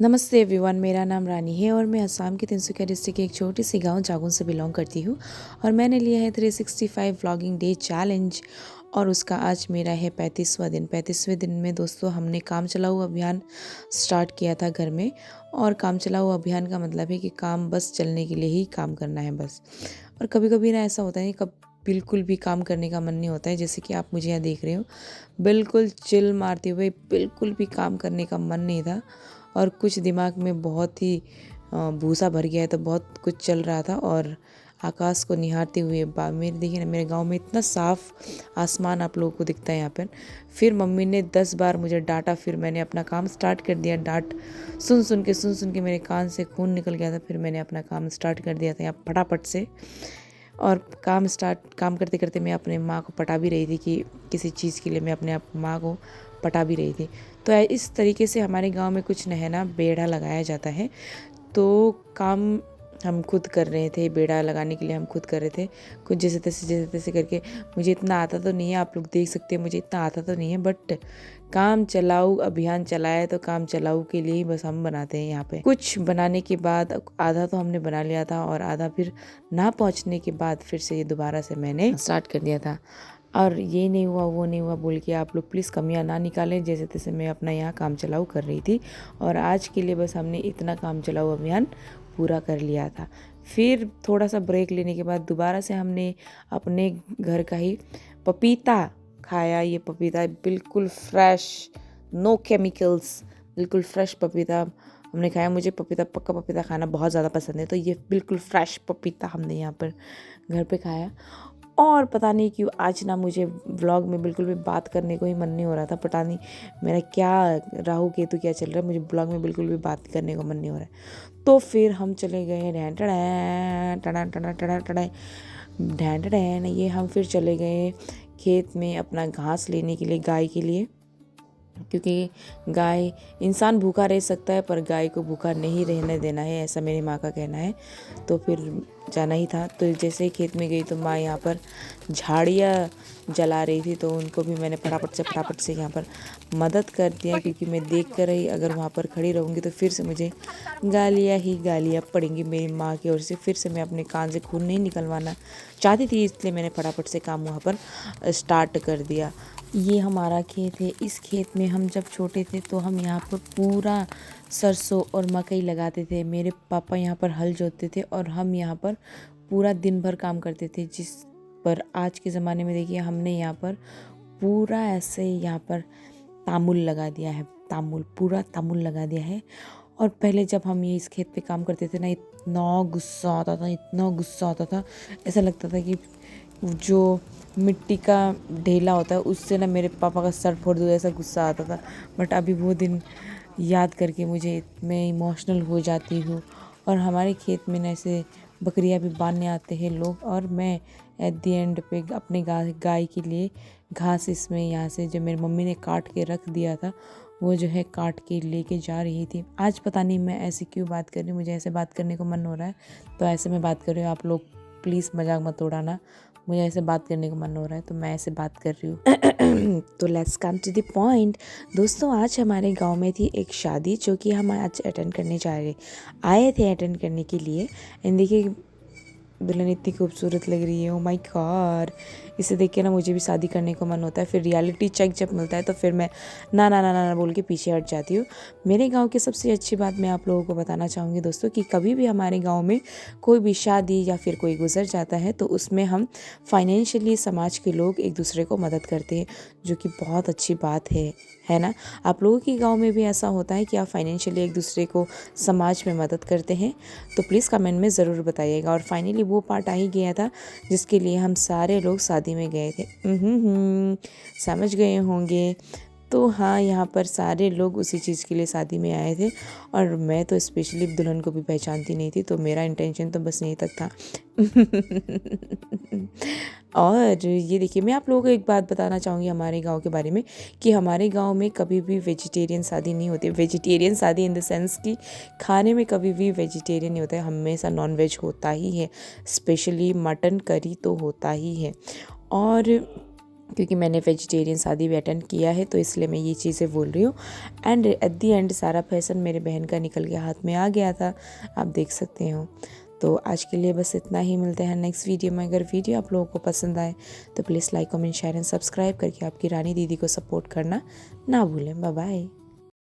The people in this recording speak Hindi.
नमस्ते एवरीवन, मेरा नाम रानी है और मैं असम के तिनसुकिया डिस्ट्रिक्ट के एक छोटी सी गांव जागुन से बिलोंग करती हूँ। और मैंने लिया है 365 व्लॉगिंग डे चैलेंज और उसका आज मेरा है 35वां दिन। 35वें दिन में दोस्तों हमने काम चलाओ अभियान स्टार्ट किया था घर में। और काम चलाओ अभियान का मतलब है कि काम बस चलने के लिए ही काम करना है बस। और कभी कभी ना ऐसा होता है कि बिल्कुल भी काम करने का मन नहीं होता है, जैसे कि आप मुझे यहाँ देख रहे हो, बिल्कुल चिल मारते हुए बिल्कुल भी काम करने का मन नहीं था। और कुछ दिमाग में बहुत ही भूसा भर गया है, तो बहुत कुछ चल रहा था। और आकाश को निहारते हुए मेरे देखिए ना, मेरे गांव में इतना साफ आसमान आप लोगों को दिखता है यहाँ पर। फिर मम्मी ने 10 बार मुझे डांटा, फिर मैंने अपना काम स्टार्ट कर दिया। डांट सुन सुन के मेरे कान से खून निकल गया था। फिर मैंने अपना काम स्टार्ट कर दिया था यहाँ फटाफट से। और काम करते करते मैं अपने माँ को पटा भी रही थी कि किसी चीज़ के लिए मैं अपने माँ को पटा भी रही थी। तो इस तरीके से हमारे गांव में कुछ नहना बेड़ा लगाया जाता है। तो काम हम खुद कर रहे थे, बेड़ा लगाने के लिए हम खुद कर रहे थे। कुछ जैसे तैसे करके। मुझे इतना आता तो नहीं है, आप लोग देख सकते हैं मुझे इतना आता तो नहीं है, बट काम चलाऊ अभियान चलाया तो काम चलाऊ के लिए ही बस हम बनाते हैं यहाँ पे। कुछ बनाने के बाद आधा तो हमने बना लिया था और आधा फिर ना पहुँचने के बाद फिर से ये दोबारा से मैंने स्टार्ट कर दिया था। और ये नहीं हुआ वो नहीं हुआ बोल के आप लोग प्लीज़ कमियां ना निकालें। जैसे तैसे मैं अपना यहाँ काम चलाऊ कर रही थी और आज के लिए बस हमने इतना काम चलाऊ अभियान पूरा कर लिया था। फिर थोड़ा सा ब्रेक लेने के बाद दोबारा से हमने अपने घर का ही पपीता खाया। ये पपीता बिल्कुल फ्रेश, नो केमिकल्स, बिल्कुल फ्रेश पपीता हमने खाया। मुझे पक्का पपीता खाना बहुत ज़्यादा पसंद है, तो ये बिल्कुल फ्रेश पपीता हमने यहाँ पर घर पे खाया। और पता नहीं क्यों आज ना मुझे व्लॉग में बिल्कुल भी बात करने को ही मन नहीं हो रहा था। पता नहीं मेरा क्या राहु केतु क्या चल रहा है, मुझे व्लॉग में बिल्कुल भी बात करने को मन नहीं हो रहा है। तो फिर हम चले गए ढैं ये हम फिर चले गए खेत में अपना घास लेने के लिए गाय के लिए, क्योंकि गाय इंसान भूखा रह सकता है पर गाय को भूखा नहीं रहने देना है, ऐसा मेरी माँ का कहना है। तो फिर जाना ही था। तो जैसे ही खेत में गई तो माँ यहाँ पर झाड़ियाँ जला रही थी, तो उनको भी मैंने फटाफट से यहाँ पर मदद कर दिया, क्योंकि मैं देख कर ही अगर वहाँ पर खड़ी रहूँगी तो फिर से मुझे गालियाँ ही गालियाँ पड़ेंगी मेरी माँ की ओर से। फिर से मैं अपने कान से खून नहीं निकलवाना चाहती थी, इसलिए मैंने फटाफट से काम वहाँ पर स्टार्ट कर दिया। ये हमारा खेत है। इस खेत में हम जब छोटे थे तो हम यहाँ पर पूरा सरसों और मकई लगाते थे। मेरे पापा यहाँ पर हल जोतते थे और हम यहाँ पर पूरा दिन भर काम करते थे। जिस पर आज के ज़माने में देखिए हमने यहाँ पर पूरा ऐसे यहाँ पर तामुल लगा दिया है, पूरा तामुल लगा दिया है। और पहले जब हम ये इस खेत पे काम करते थे ना, इतना गुस्सा आता था, ऐसा लगता था कि जो मिट्टी का ढेला होता है उससे ना मेरे पापा का सर फोड़ दूँ, ऐसा गुस्सा आता था। बट अभी वो दिन याद करके मैं इमोशनल हो जाती हूँ। और हमारे खेत में ना ऐसे बकरियां भी बांधने आते हैं लोग, और मैं एट द एंड पे अपने गाय के लिए घास इसमें यहाँ से जो मेरी मम्मी ने काट के रख दिया था वो जो है काट के लेके जा रही थी। आज पता नहीं मैं ऐसे क्यों बात कर रही हूँ, मुझे ऐसे बात करने को मन हो रहा है तो ऐसे मैं बात कर रही हूँ। आप लोग प्लीज़ मजाक मत उड़ाना, मुझे ऐसे बात करने का मन हो रहा है तो मैं ऐसे बात कर रही हूँ। तो let's come to the point. दोस्तों आज हमारे गांव में थी एक शादी जो कि हम आज अटेंड करने आए थे अटेंड करने के लिए। एंड देखिए दुल्हन इतनी खूबसूरत लग रही है, ओ माय गॉड। इसे देख के ना मुझे भी शादी करने को मन होता है। फिर रियलिटी चेक जब मिलता है तो फिर मैं ना बोल के पीछे हट जाती हूँ। मेरे गांव की सबसे अच्छी बात मैं आप लोगों को बताना चाहूँगी दोस्तों कि कभी भी हमारे गांव में कोई भी शादी या फिर कोई गुजर जाता है तो उसमें हम फाइनेंशियली समाज के लोग एक दूसरे को मदद करते हैं, जो कि बहुत अच्छी बात है ना। आप लोगों के गांव में भी ऐसा होता है कि आप फाइनेंशियली एक दूसरे को समाज में मदद करते हैं? तो प्लीज़ कमेंट में ज़रूर बताइएगा। और फाइनली वो पार्ट आ ही गया था जिसके लिए हम सारे लोग शादी में गए थे। समझ गए होंगे। तो हाँ, यहाँ पर सारे लोग उसी चीज़ के लिए शादी में आए थे और मैं तो स्पेशली दुल्हन को भी पहचानती नहीं थी, तो मेरा इंटेंशन तो बस यहीं तक था। और ये देखिए मैं आप लोगों को एक बात बताना चाहूँगी हमारे गांव के बारे में, कि हमारे गांव में कभी भी वेजिटेरियन शादी नहीं होती। वेजिटेरियन शादी इन द सेंस कि खाने में कभी भी वेजिटेरियन नहीं होता है, हमेशा नॉन वेज होता ही है। स्पेशली मटन करी तो होता ही है। और क्योंकि मैंने वेजिटेरियन शादी भी अटेंड किया है तो इसलिए मैं ये चीज़ें बोल रही हूँ। एंड एट दी एंड सारा फैशन मेरे बहन का निकल के हाथ में आ गया था, आप देख सकते हो। तो आज के लिए बस इतना ही, मिलते हैं नेक्स्ट वीडियो में। अगर वीडियो आप लोगों को पसंद आए तो please like comment share and subscribe करके आपकी रानी दीदी को सपोर्ट करना ना भूलें। Bye bye.